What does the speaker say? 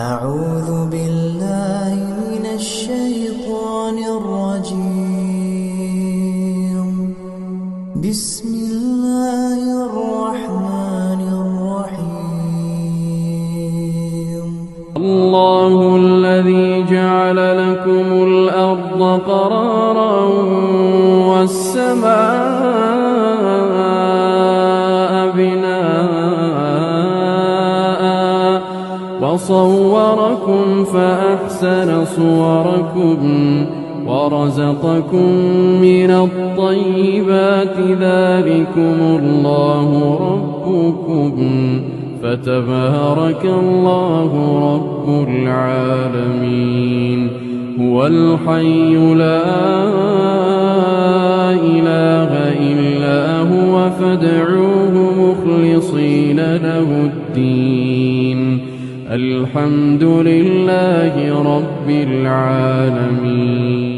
أعوذ بالله من الشيطان الرجيم. بسم الله الرحمن الرحيم. الله الذي جعل لكم الأرض قرارا والسماء بناء وصوركم فأحسن صوركم ورزقكم من الطيبات ذلكم الله ربكم فتبارك الله رب العالمين. هو الحي لا إله إلا هو فادعوه مخلصين له الدين. الحمد لله رب العالمين.